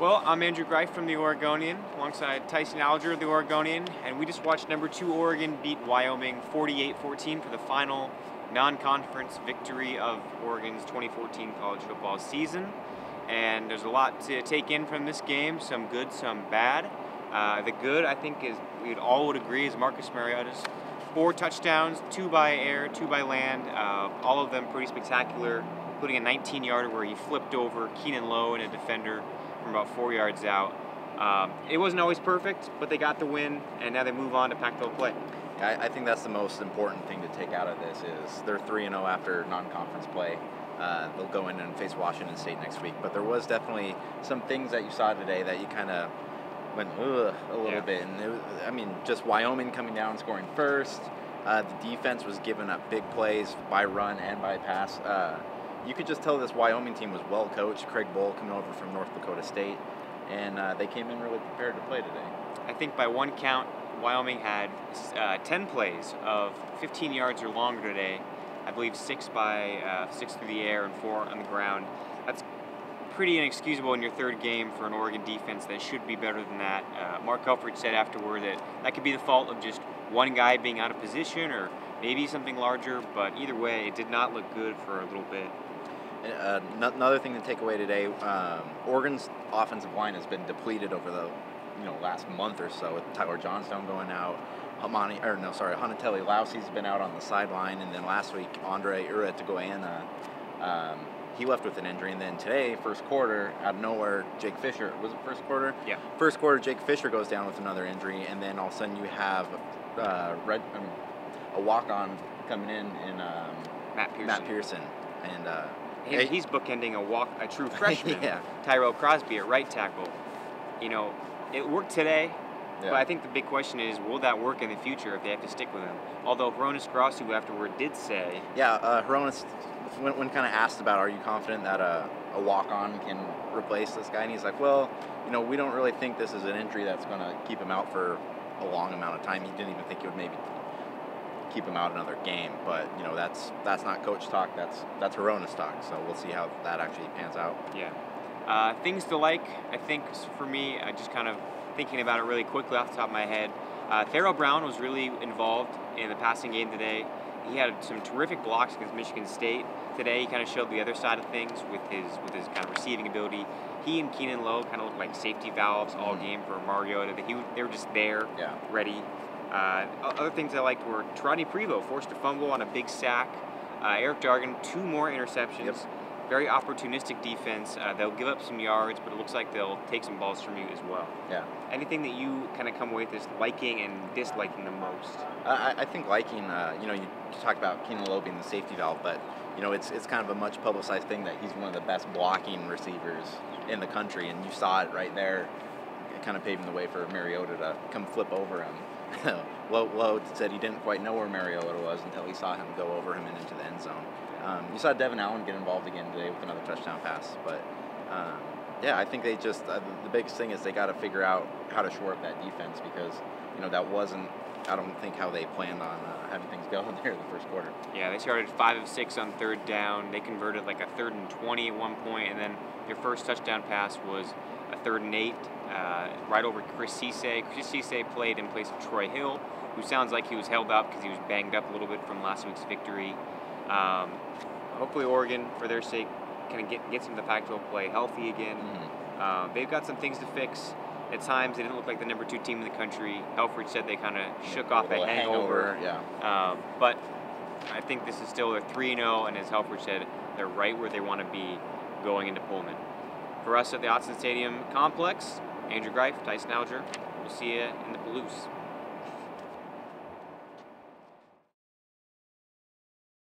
Well, I'm Andrew Greif from the Oregonian, alongside Tyson Alger of the Oregonian, and we just watched number 2 Oregon beat Wyoming 48-14 for the final non-conference victory of Oregon's 2014 college football season. And there's a lot to take in from this game, some good, some bad. The good, I think, is we all would agree, is Marcus Mariota's 4 touchdowns, 2 by air, 2 by land, all of them pretty spectacular, including a 19-yarder where he flipped over Keenan Lowe and a defender from about 4 yards out. It wasn't always perfect, but they got the win, and now they move on to Pac-12 play. Yeah, I think that's the most important thing to take out of this is they're 3-0 after non-conference play. They'll go in and face Washington State next week, but there was definitely some things that you saw today that you kind of went ugh a little bit. And it was, just Wyoming coming down, scoring first. The defense was giving up big plays by run and by pass. You could just tell this Wyoming team was well coached. Craig Bohl coming over from North Dakota State, and they came in really prepared to play today. I think by one count, Wyoming had 10 plays of 15 yards or longer today. I believe 6 through the air and 4 on the ground. That's pretty inexcusable in your third game for an Oregon defense that should be better than that. Mark Helfrich said afterward that could be the fault of just one guy being out of position or maybe something larger, but either way, it did not look good for a little bit. Another thing to take away today, Oregon's offensive line has been depleted over the last month or so with Tyler Johnstone going out. Hanateli Lausey's been out on the sideline, and then last week Andre Uretagoyena, he left with an injury, and then today, first quarter, out of nowhere, Jake Fisher, was it first quarter? Yeah. First quarter, Jake Fisher goes down with another injury, and then all of a sudden you have a walk-on coming in Matt Pearson. And he's bookending a true freshman, yeah. Tyrell Crosby at right tackle. It worked today, but I think the big question is, will that work in the future if they have to stick with him? Although Hronis Grasu afterward did say... Yeah, Hronis, when kind of asked about, are you confident that a walk-on can replace this guy? And he's like, well, we don't really think this is an injury that's going to keep him out for a long amount of time. He didn't even think it would maybe keep him out another game, but that's not coach talk, that's Hronis talk, so we'll see how that actually pans out. Yeah. Things to like, I think, for me, just kind of thinking about it really quickly off the top of my head, Therrell Brown was really involved in the passing game today. He had some terrific blocks against Michigan State. Today he kind of showed the other side of things with his kind of receiving ability. He and Keenan Lowe kind of looked like safety valves all game for Mariota. They were just there, ready. Other things I liked were Rodney Prevost forced a fumble on a big sack. Eric Dargan, 2 more interceptions. Yep. Very opportunistic defense. They'll give up some yards, but it looks like they'll take some balls from you as well. Yeah. Anything that you kind of come away with is liking and disliking the most? I think liking, you talk about Keenan Lowe being the safety valve, but it's kind of a much publicized thing that he's one of the best blocking receivers in the country, and you saw it right there, kind of paving the way for Mariota to come flip over him. Lowe said he didn't quite know where Mariota was until he saw him go over him and into the end zone. You saw Devin Allen get involved again today with another touchdown pass, but I think they just the biggest thing is they got to figure out how to shore up that defense because that wasn't, I don't think, how they planned on having things go there in the first quarter. Yeah, they started 5 of 6 on third down. They converted like a 3rd and 20 at one point, and then their first touchdown pass was a 3rd and 8, right over Chris Cisse. Chris Cisse played in place of Troy Hill, who sounds like he was held up because he was banged up a little bit from last week's victory. Hopefully Oregon, for their sake, kind of gets into the Pac-12 play healthy again. Mm-hmm. They've got some things to fix. At times, they didn't look like the number 2 team in the country. Helfrich said they kind of shook off a hangover. Yeah. But I think this is still, they're 3-0, and as Helfrich said, they're right where they want to be going into Pullman. For us at the Autzen Stadium complex, Andrew Greif, Tyson Alger, we'll see you in the Palouse.